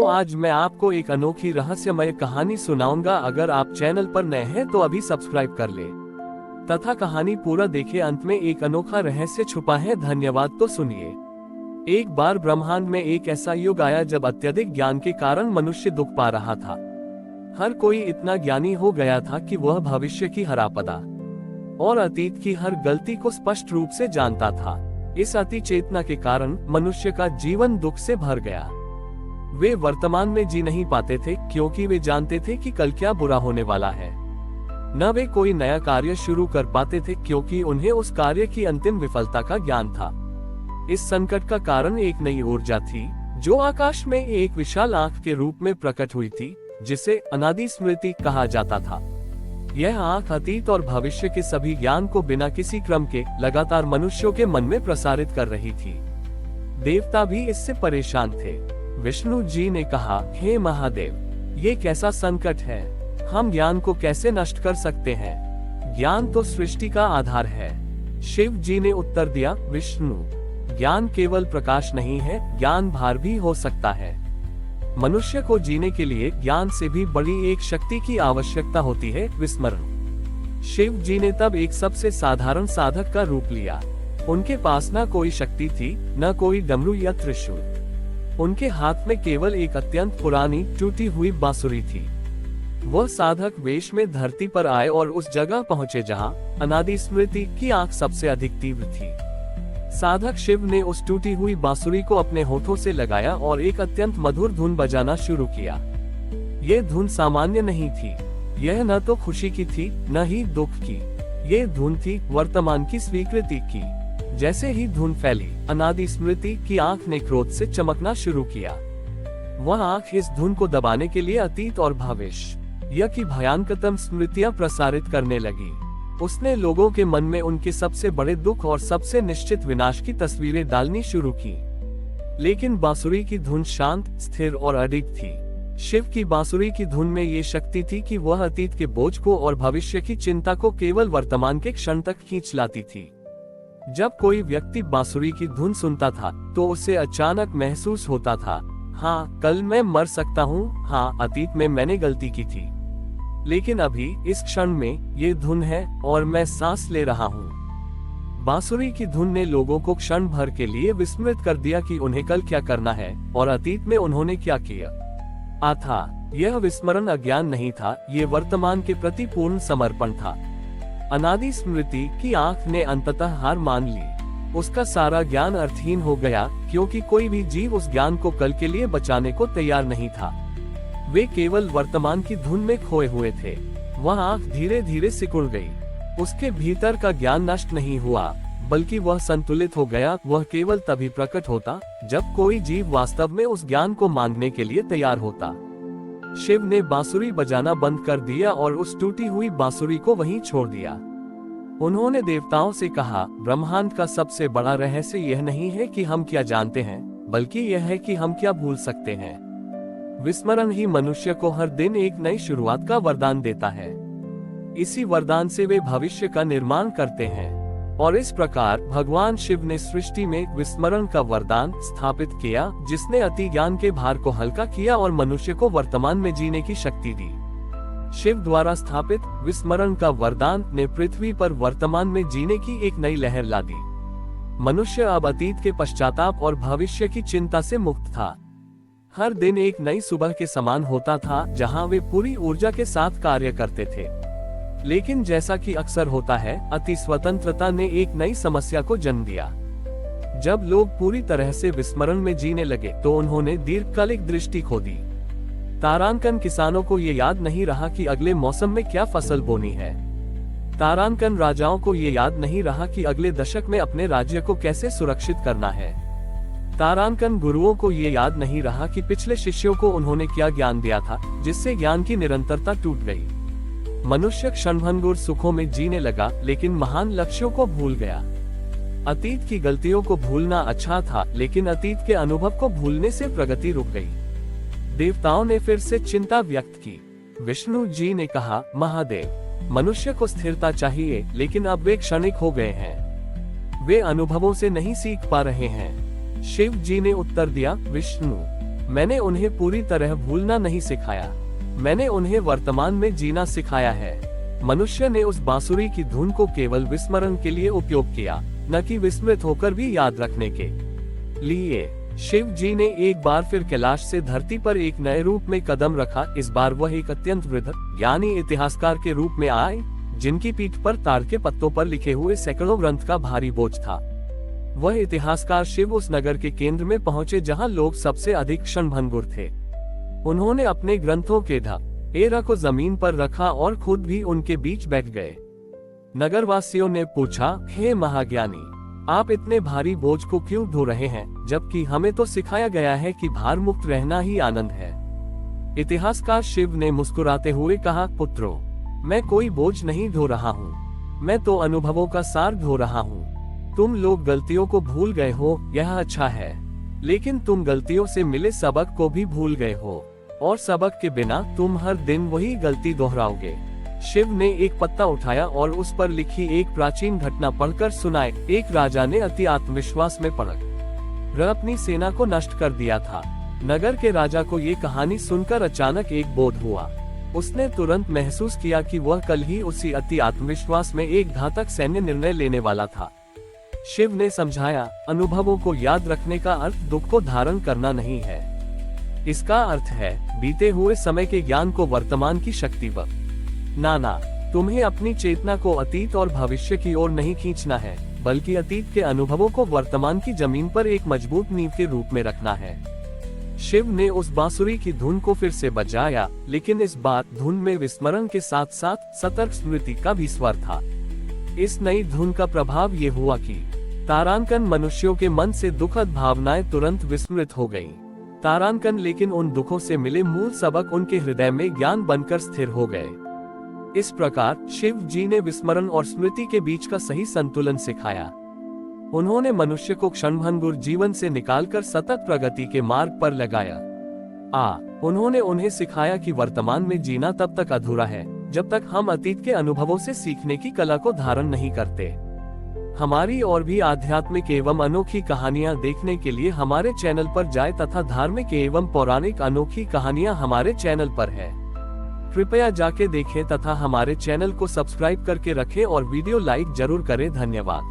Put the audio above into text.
आज मैं आपको एक अनोखी रहस्यमय कहानी सुनाऊंगा। अगर आप चैनल पर नए हैं तो अभी सब्सक्राइब कर ले तथा कहानी पूरा देखें। अंत में एक अनोखा रहस्य छुपा है। धन्यवाद। तो सुनिए। एक बार ब्रह्मांड में एक ऐसा युग आया जब अत्यधिक ज्ञान के कारण मनुष्य दुख पा रहा था। हर कोई इतना ज्ञानी हो गया था कि वह भविष्य की हर आपदा और अतीत की हर गलती को स्पष्ट रूप से जानता था। इस अति चेतना के कारण मनुष्य का जीवन दुख से भर गया। वे वर्तमान में जी नहीं पाते थे क्योंकि वे जानते थे कि कल क्या बुरा होने वाला है। न वे कोई नया कार्य शुरू कर पाते थे क्योंकि उन्हें उस कार्य की अंतिम विफलता का ज्ञान था। इस संकट का कारण एक नई ऊर्जा थी जो आकाश में एक विशाल आंख के रूप में प्रकट हुई थी, जिसे अनादि स्मृति कहा जाता था। यह आंख अतीत और भविष्य के सभी ज्ञान को बिना किसी क्रम के लगातार मनुष्यों के मन में प्रसारित कर रही थी। देवता भी इससे परेशान थे। विष्णु जी ने कहा, हे महादेव, ये कैसा संकट है? हम ज्ञान को कैसे नष्ट कर सकते हैं? ज्ञान तो सृष्टि का आधार है। शिव जी ने उत्तर दिया, विष्णु, ज्ञान केवल प्रकाश नहीं है, ज्ञान भार भी हो सकता है। मनुष्य को जीने के लिए ज्ञान से भी बड़ी एक शक्ति की आवश्यकता होती है, विस्मरण। शिव जी ने तब एक सबसे साधारण साधक का रूप लिया। उनके पास न कोई शक्ति थी, न कोई डमरू या त्रिशूल। उनके हाथ में केवल एक अत्यंत पुरानी टूटी हुई बांसुरी थी। वह साधक वेश में धरती पर आए और उस जगह पहुंचे जहां अनादि स्मृति की आंख सबसे अधिक तीव्र थी। साधक शिव ने उस टूटी हुई बांसुरी को अपने होठों से लगाया और एक अत्यंत मधुर धुन बजाना शुरू किया। ये धुन सामान्य नहीं थी। यह न तो खुशी की थी, न ही दुख की। ये धुन थी वर्तमान की स्वीकृति की। जैसे ही धुन फैली, अनादि स्मृति की आंख ने क्रोध से चमकना शुरू किया। वह आंख इस धुन को दबाने के लिए अतीत और भविष्य की भयंकरतम स्मृतियां प्रसारित करने लगी। उसने लोगों के मन में उनके सबसे बड़े दुख और सबसे निश्चित विनाश की तस्वीरें डालनी शुरू की। लेकिन बांसुरी की धुन शांत, स्थिर और अडिग थी। शिव की बांसुरी की धुन में ये शक्ति थी कि वह अतीत के बोझ को और भविष्य की चिंता को केवल वर्तमान के क्षण तक खींच लाती थी। जब कोई व्यक्ति बांसुरी की धुन सुनता था तो उसे अचानक महसूस होता था, हाँ, कल मैं मर सकता हूँ, हाँ, अतीत में मैंने गलती की थी, लेकिन अभी इस क्षण में ये धुन है और मैं सांस ले रहा हूँ। बांसुरी की धुन ने लोगों को क्षण भर के लिए विस्मृत कर दिया कि उन्हें कल क्या करना है और अतीत में उन्होंने क्या किया था। यह विस्मरण अज्ञान नहीं था, ये वर्तमान के प्रति पूर्ण समर्पण था। अनादि स्मृति की आंख ने अंततः हार मान ली। उसका सारा ज्ञान अर्थहीन हो गया क्योंकि कोई भी जीव उस ज्ञान को कल के लिए बचाने को तैयार नहीं था। वे केवल वर्तमान की धुन में खोए हुए थे। वह आंख धीरे धीरे सिकुड़ गई। उसके भीतर का ज्ञान नष्ट नहीं हुआ, बल्कि वह संतुलित हो गया। वह केवल तभी प्रकट होता जब कोई जीव वास्तव में उस ज्ञान को मांगने के लिए तैयार होता। शिव ने बांसुरी बजाना बंद कर दिया और उस टूटी हुई बांसुरी को वहीं छोड़ दिया। उन्होंने देवताओं से कहा, ब्रह्मांड का सबसे बड़ा रहस्य यह नहीं है कि हम क्या जानते हैं, बल्कि यह है कि हम क्या भूल सकते हैं। विस्मरण ही मनुष्य को हर दिन एक नई शुरुआत का वरदान देता है। इसी वरदान से वे भविष्य का निर्माण करते हैं। और इस प्रकार भगवान शिव ने सृष्टि में विस्मरण का वरदान स्थापित किया, जिसने अति ज्ञान के भार को हल्का किया और मनुष्य को वर्तमान में जीने की शक्ति दी। शिव द्वारा स्थापित विस्मरण का वरदान ने पृथ्वी पर वर्तमान में जीने की एक नई लहर ला दी। मनुष्य अब अतीत के पश्चाताप और भविष्य की चिंता से मुक्त था। हर दिन एक नई सुबह के समान होता था जहां वे पूरी ऊर्जा के साथ कार्य करते थे। लेकिन जैसा कि अक्सर होता है, अति स्वतंत्रता ने एक नई समस्या को जन्म दिया। जब लोग पूरी तरह से विस्मरण में जीने लगे तो उन्होंने दीर्घकालिक दृष्टि खो दी। तारांकन किसानों को ये याद नहीं रहा कि अगले मौसम में क्या फसल बोनी है। तारांकन राजाओं को ये याद नहीं रहा कि अगले दशक में अपने राज्य को कैसे सुरक्षित करना है। तारांकन गुरुओं को ये याद नहीं रहा कि पिछले शिष्यों को उन्होंने क्या ज्ञान दिया था, जिससे ज्ञान की निरंतरता टूट गई। मनुष्य क्षणभंगुर सुखों में जीने लगा, लेकिन महान लक्ष्यों को भूल गया। अतीत की गलतियों को भूलना अच्छा था, लेकिन अतीत के अनुभव को भूलने से प्रगति रुक गई। देवताओं ने फिर से चिंता व्यक्त की। विष्णु जी ने कहा, महादेव, मनुष्य को स्थिरता चाहिए, लेकिन अब वे क्षणिक हो गए हैं। वे अनुभवों से नहीं सीख पा रहे हैं। शिव जी ने उत्तर दिया, विष्णु, मैंने उन्हें पूरी तरह भूलना नहीं सिखाया, मैंने उन्हें वर्तमान में जीना सिखाया है। मनुष्य ने उस बांसुरी की धुन को केवल विस्मरण के लिए उपयोग किया, न कि विस्मृत होकर भी याद रखने के लिए। शिव जी ने एक बार फिर कैलाश से धरती पर एक नए रूप में कदम रखा। इस बार वह एक अत्यंत वृद्ध यानी इतिहासकार के रूप में आए, जिनकी पीठ पर ताड़ के पत्तों पर लिखे हुए सैकड़ों ग्रंथ का भारी बोझ था। वह इतिहासकार शिव उस नगर के केंद्र में पहुंचे जहां लोग सबसे अधिक क्षणभंगुर थे। उन्होंने अपने ग्रंथों के ढेर को जमीन पर रखा और खुद भी उनके बीच बैठ गए। नगरवासियों ने पूछा, हे महाज्ञानी, आप इतने भारी बोझ को क्यों ढो रहे हैं, जबकि हमें तो सिखाया गया है कि भार मुक्त रहना ही आनंद है। इतिहासकार शिव ने मुस्कुराते हुए कहा, पुत्रों, मैं कोई बोझ नहीं ढो रहा हूँ, मैं तो अनुभवों का सार ढो रहा हूँ। तुम लोग गलतियों को भूल गए हो, यह अच्छा है, लेकिन तुम गलतियों से मिले सबक को भी भूल गए हो, और सबक के बिना तुम हर दिन वही गलती दोहराओगे। शिव ने एक पत्ता उठाया और उस पर लिखी एक प्राचीन घटना पढ़कर सुनाई। एक राजा ने अति आत्मविश्वास में पड़कर अपनी सेना को नष्ट कर दिया था। नगर के राजा को ये कहानी सुनकर अचानक एक बोध हुआ। उसने तुरंत महसूस किया कि वह कल ही उसी अति आत्मविश्वास में एक घातक सैन्य निर्णय लेने वाला था। शिव ने समझाया, अनुभवों को याद रखने का अर्थ दुख को धारण करना नहीं है, इसका अर्थ है बीते हुए समय के ज्ञान को वर्तमान की शक्ति व ना तुम्हें अपनी चेतना को अतीत और भविष्य की ओर नहीं खींचना है, बल्कि अतीत के अनुभवों को वर्तमान की जमीन पर एक मजबूत नींव के रूप में रखना है। शिव ने उस बांसुरी की धुन को फिर से बजाया, लेकिन इस बार धुन में विस्मरण के साथ साथ सतर्क स्मृति का भी स्वर था। इस नई धुन का प्रभाव ये हुआ कि तारांकन मनुष्यों के मन से दुखद भावनाएं तुरंत विस्मृत हो गईं। तारांकन लेकिन उन दुखों से मिले मूल सबक उनके हृदय में ज्ञान बनकर स्थिर हो गए। इस प्रकार शिव जी ने विस्मरण और स्मृति के बीच का सही संतुलन सिखाया। उन्होंने मनुष्य को क्षणभंगुर जीवन से निकालकर सतत प्रगति के मार्ग पर लगाया। उन्होंने उन्हें सिखाया कि वर्तमान में जीना तब तक अधूरा है जब तक हम अतीत के अनुभवों से सीखने की कला को धारण नहीं करते। हमारी और भी आध्यात्मिक एवं अनोखी कहानियां देखने के लिए हमारे चैनल पर जाएं तथा धार्मिक एवं पौराणिक अनोखी कहानियां हमारे चैनल पर है। कृपया जाके देखें तथा हमारे चैनल को सब्सक्राइब करके रखें और वीडियो लाइक जरूर करें। धन्यवाद।